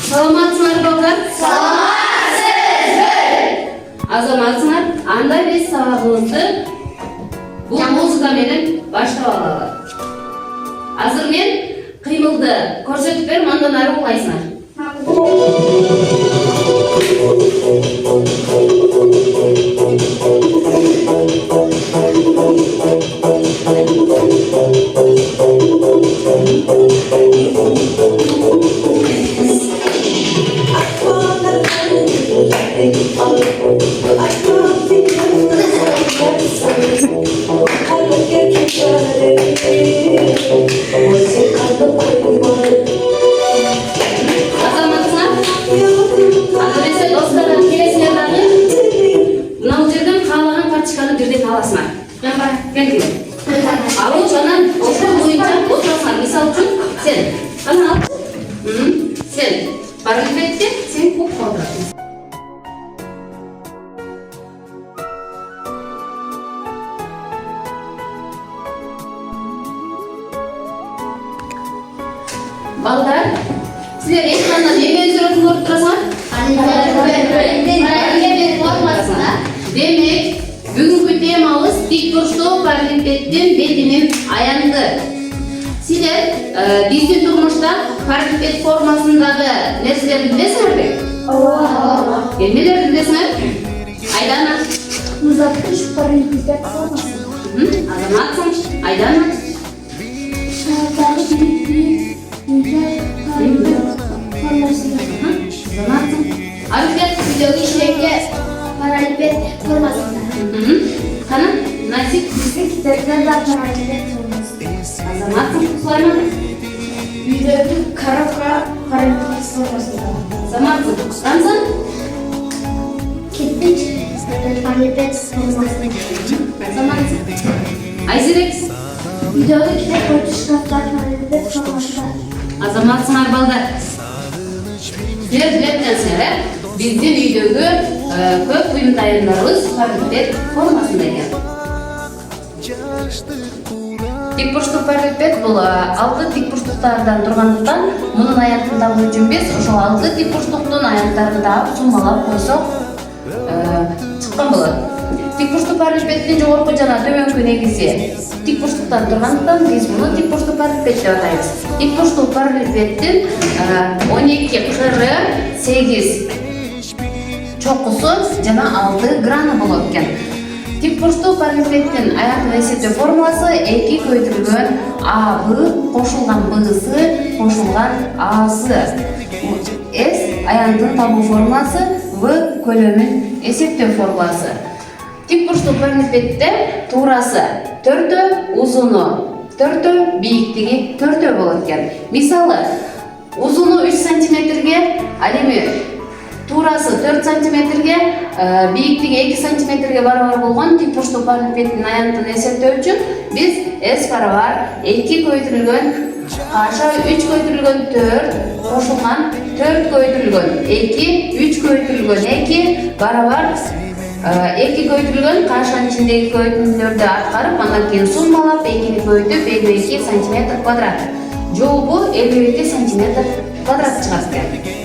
Саламатсыңар балдар? Азаматсыңар, анда биз сабагыбызды бул музыка менен баштап алалы. Азыр мен кыймылды көрсөтүп берип, андан ары улайсыңар. Алу жанан ошол боюнча отурасыңар. Мисал үчүн сен кана ал. Сен параллелде сен коп калдырасың. Балдар, силер экрандан неме өзгөрүп көрүп турасыңар? Демек, бүгүнкү темабыз тик бурчтуу параллелпеддин бетинин аянды. Силер биздин турмушта параллелпед формасындагы нерселерди билесиңерби? Ооба. Эмнелерди билесиңер? Айдана. Музаптыш параллелпед формасы. Азаматсың, Айдана. Алфет видеоги işlekte paralelped formasında. Kana, Nasip? Bizim kitaplar da paralelped formasında. Azamatsın, Suleyman? Videogi Karaka paralelped formasında. Azamatsın, Ramzan? Kitlik paralelped formasında. Azamatsın. Ayzirek? Videogi kitap örtüşkaflar paralelped formasında. Azamatsınlar balдар. Силер билетсеңер, биздин үйдөгү көп буюмтайымдарыбыз параллелпед формасында экен. Тик бурчтук параллелпед бул 6 тик бурчтуктардан тургандыктан, мунун аянтын табуу үчүн биз ошол 6 тик бурчтуктун аянттарын таап, суммалап койсок чыккан болот. Тик бурчтук параллелпеддин жогорку жана төмөнкү негизи тик бурчтуктан тургандыктан биз муну тик бурчтук параллелпед деп атайбыз. Тик бурчтук параллелпеддин 12 кыры 8 чокусу жана 6 граны болот экен. Тик бурчтук параллелпеддин аянтын эсептөө формуласы 2 көйтүрүлгөн АБ кошулган Б'сы кошулган A'сы. С аянтын табуу формуласы, В көлөмүн эсептөө формуласы. Тик бурчтук параллелпедде туурасы 4, узуну 4, бийиктиги 4 болот экен. Мисалы, узуну 3 сантиметрге, ал эми туурасы 4 сантиметрге, бийиктиги 2 сантиметрге барабар болгон тик бурчтук параллелпеддин аянтын эсептөө үчүн биз S барабар 2 көйтүрүлгөн каша 3 көйтүрүлгөн 4 кошулган 4 көйтүрүлгөн 2, 3 көйтүрүлгөн 2 барабар 2 көйтүрүлгөн кашанын ичиндеги көйтүмдөрдү аткарып, андан кийин суммалап 2-ни көйтүп 52 см квадрат. Жообу 52 см квадрат чыгат экен.